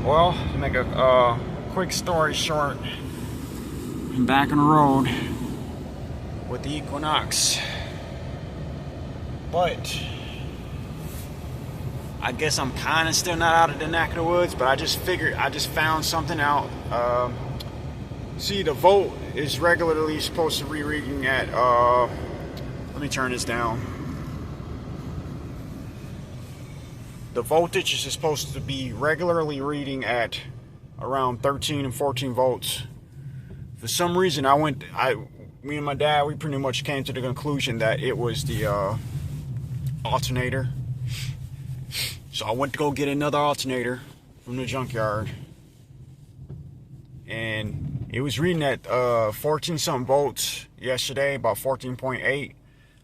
Well, to make a quick story short, I'm back on the road with the Equinox. But I guess I'm kind of still not out of the neck of the woods, but I just found something out. See, the volt is regularly supposed to be reading at, let me turn this down. The voltage is supposed to be regularly reading at around 13 and 14 volts. For some reason, me and my dad, we pretty much came to the conclusion that it was the alternator. So I went to go get another alternator from the junkyard, and it was reading at 14 something volts yesterday, about 14.8.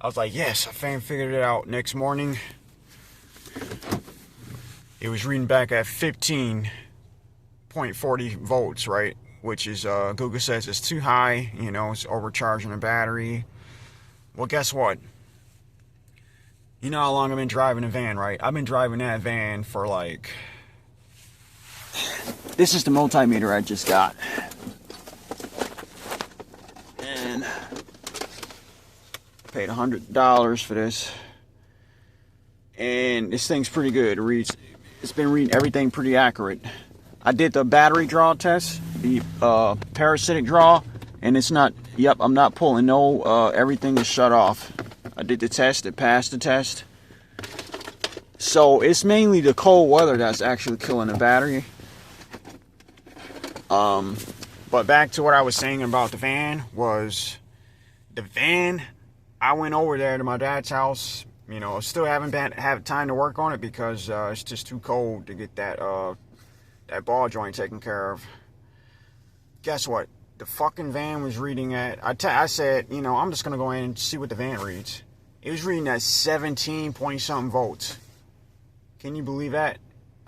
I was like, yes, I figured it out. Next morning, it was reading back at 15.40 volts, right? Which is, Google says it's too high, you know, it's overcharging the battery. Well, guess what? You know how long I've been driving a van, right? I've been driving that van for like... This is the multimeter I just got. And I paid $100 for this. And this thing's pretty good. It's been reading everything pretty accurate. I did the battery draw test, the parasitic draw, and it's not, yep, I'm not pulling, no, everything is shut off. I did the test, it passed the test. So it's mainly the cold weather that's actually killing the battery. But back to what I was saying about the van, I went over there to my dad's house. You know, still haven't had time to work on it because it's just too cold to get that ball joint taken care of. Guess what? The fucking van was reading at, I said, you know, I'm just going to go in and see what the van reads. It was reading at 17 point something volts. Can you believe that?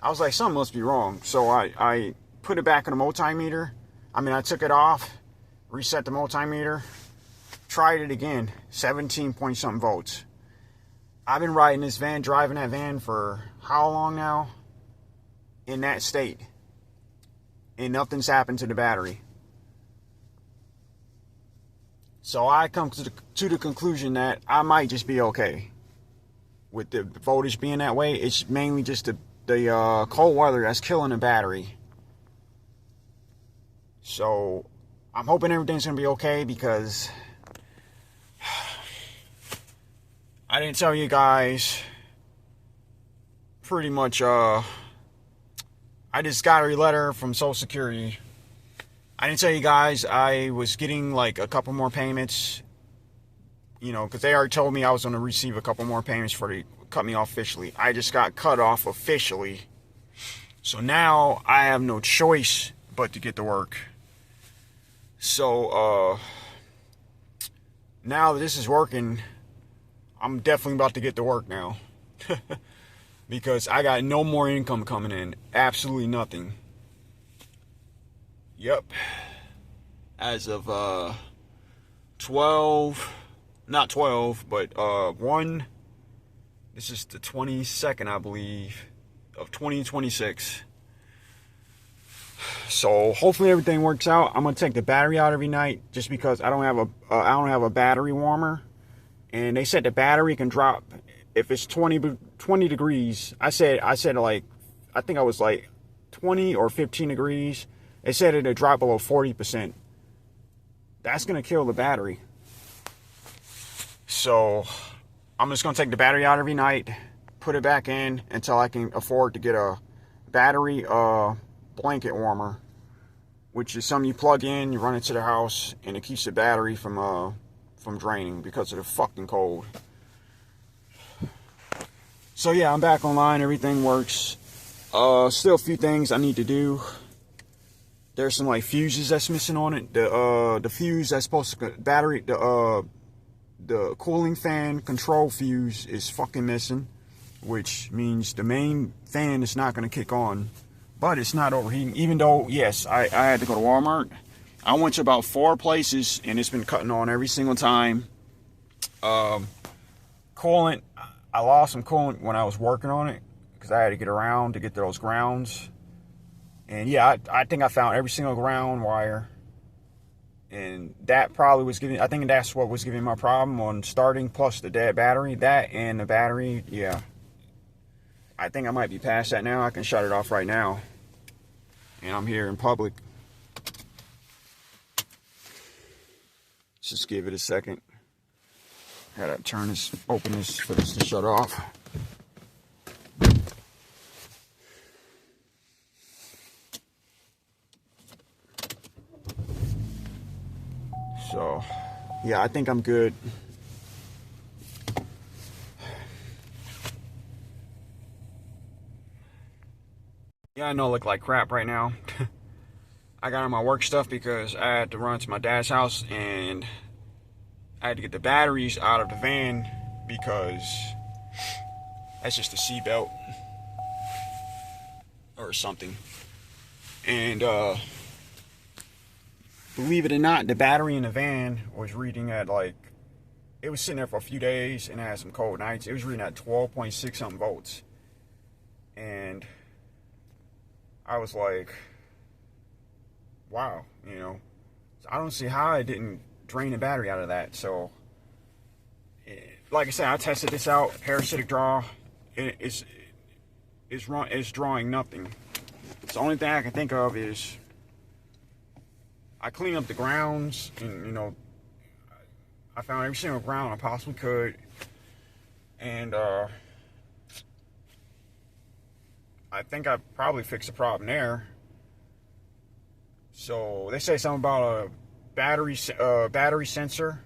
I was like, something must be wrong. So I put it back in the multimeter. I took it off, reset the multimeter, tried it again, 17 point something volts. I've been driving that van for how long now? In that state. And nothing's happened to the battery. So I come to the conclusion that I might just be okay. With the voltage being that way, it's mainly just the cold weather that's killing the battery. So I'm hoping everything's going to be okay because I didn't tell you guys pretty much, I just got a letter from Social Security. I didn't tell you guys I was getting like a couple more payments, you know, because they already told me I was going to receive a couple more payments for the cut me off officially. I just got cut off officially. So now I have no choice but to get to work. So now that this is working, I'm definitely about to get to work now. Because I got no more income coming in. Absolutely nothing. Yep. As of not 12, but 1, this is the 22nd, I believe, of 2026. So hopefully everything works out. I'm gonna take the battery out every night just because I don't have a battery warmer, and they said the battery can drop if it's 20 degrees. I said like, I think I was like 20 or 15 degrees. They said it'd drop below 40%. That's gonna kill the battery. So I'm just gonna take the battery out every night, put it back in until I can afford to get a battery blanket warmer, which is something you plug in, you run it to the house, and it keeps the battery from draining because of the fucking cold. So yeah, I'm back online, everything works. Still a few things I need to do. There's some like fuses that's missing on it. The fuse that's supposed to the cooling fan control fuse is fucking missing, which means the main fan is not going to kick on. But it's not overheating, even though, yes, I had to go to Walmart. I went to about 4 places, and it's been cutting on every single time. Coolant, I lost some coolant when I was working on it, because I had to get around to get to those grounds. And yeah, I think I found every single ground wire. And that probably was I think that's what was giving my problem on starting, plus the dead battery. That and the battery, yeah. I think I might be past that now. I can shut it off right now. And I'm here in public. Let's just give it a second. Gotta turn this, open this for this to shut off. So, yeah, I think I'm good. Yeah, I know I look like crap right now. I got on my work stuff because I had to run to my dad's house and I had to get the batteries out of the van because that's just a seatbelt or something. And believe it or not, the battery in the van was reading at like, it was sitting there for a few days and it had some cold nights. It was reading at 12.6 something volts. And I was like, wow, you know, I don't see how I didn't drain the battery out of that. So, like I said, I tested this out, parasitic draw, it's drawing nothing. So the only thing I can think of is I cleaned up the grounds, and you know, I found every single ground I possibly could, and I think I probably fixed the problem there. So they say something about a battery sensor,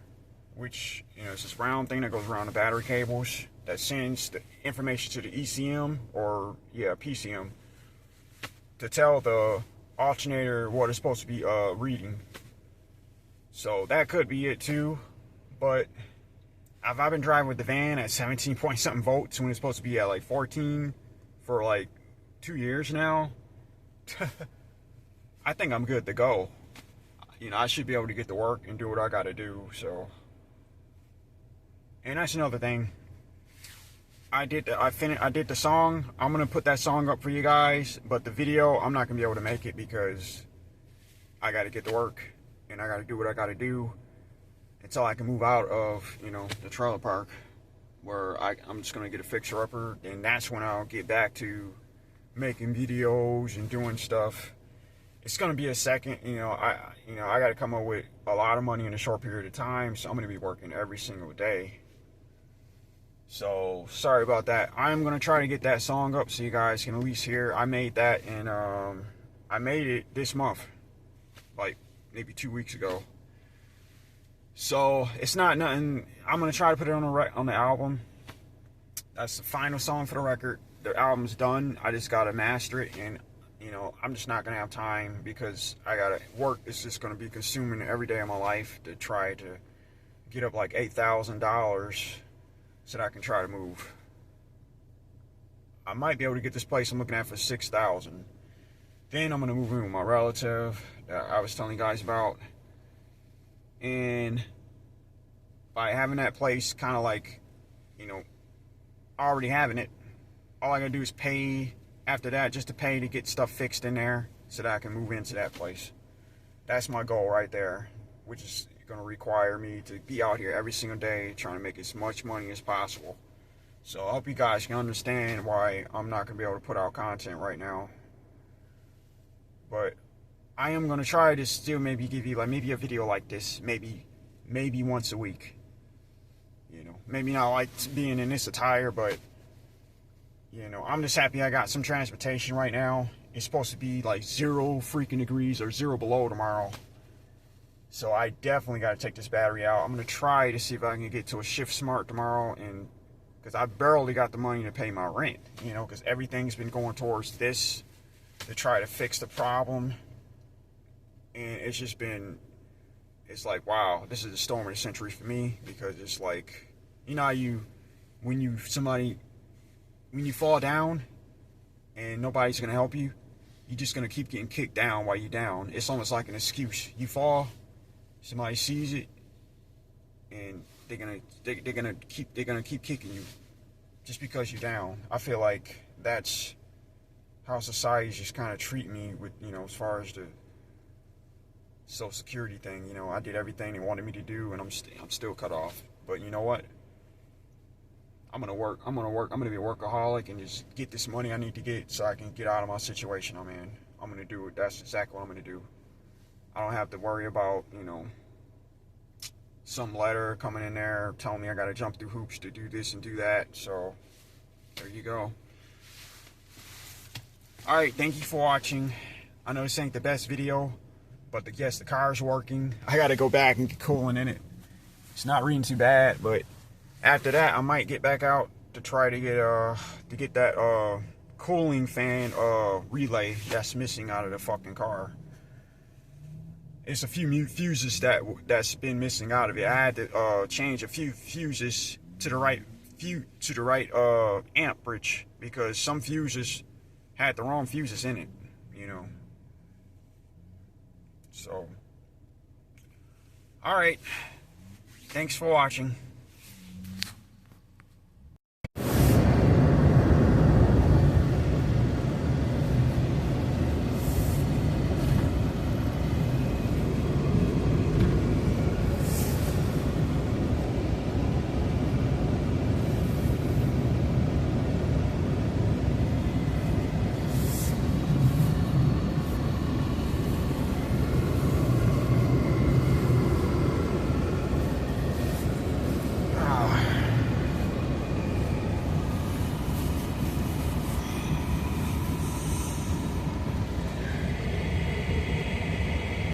which, you know, it's this round thing that goes around the battery cables that sends the information to the ECM or PCM to tell the alternator what it's supposed to be reading. So that could be it too, but I've been driving with the van at 17 point something volts when it's supposed to be at like 14 for like 2 years now. I think I'm good to go. You know, I should be able to get to work and do what I gotta do. So, and that's another thing. I did the song. I'm gonna put that song up for you guys, but the video, I'm not gonna be able to make it because I gotta get to work and I gotta do what I gotta do until I can move out of, you know, the trailer park, where I'm just gonna get a fixer-upper, and that's when I'll get back to making videos and doing stuff. It's gonna be a second, you know, I gotta come up with a lot of money in a short period of time, so I'm gonna be working every single day. So sorry about that. I'm gonna try to get that song up so you guys can at least hear. I made that, and I made it this month, like maybe 2 weeks ago. So it's not nothing. I'm gonna try to put it on the album. That's the final song for the record. The album's done. I just gotta master it, and you know, I'm just not gonna have time because I gotta work. It's just gonna be consuming every day of my life to try to get up like $8,000 so that I can try to move. I might be able to get this place I'm looking at for $6,000. Then I'm gonna move in with my relative that I was telling you guys about, and by having that place kind of like, you know, already having it, all I gotta do is pay after that, just to pay to get stuff fixed in there so that I can move into that place. That's my goal right there, which is going to require me to be out here every single day trying to make as much money as possible. So I hope you guys can understand why I'm not going to be able to put out content right now. But I am going to try to still maybe give you like maybe a video like this, maybe once a week. You know, maybe not like being in this attire, but you know, I'm just happy I got some transportation right now. It's supposed to be like 0 freaking degrees or 0 below tomorrow. So I definitely got to take this battery out. I'm going to try to see if I can get to a Shift Smart tomorrow, and because I barely got the money to pay my rent, you know, because everything's been going towards this to try to fix the problem. And it's just been, it's like, wow, this is the storm of the century for me, because it's like, you know how when you fall down and nobody's going to help you, you're just going to keep getting kicked down while you're down. It's almost like an excuse. You fall, somebody sees it, and they're gonna keep kicking you just because you're down. I feel like that's how society's just kind of treat me with, you know, as far as the Social Security thing. You know, I did everything they wanted me to do, and I'm still cut off. But you know what? I'm gonna work. I'm gonna be a workaholic and just get this money I need to get so I can get out of my situation I'm in. I'm gonna do it. That's exactly what I'm gonna do. I don't have to worry about, you know, some letter coming in there telling me I gotta jump through hoops to do this and do that. So there you go. Alright, thank you for watching. I know this ain't the best video, but yes, the car's working. I gotta go back and get cooling in it. It's not reading too bad, but after that I might get back out to try to get that cooling fan relay that's missing out of the fucking car. It's a few fuses that's been missing out of it. I had to change a few fuses to the right amperage, because some fuses had the wrong fuses in it, you know. So, all right. Thanks for watching.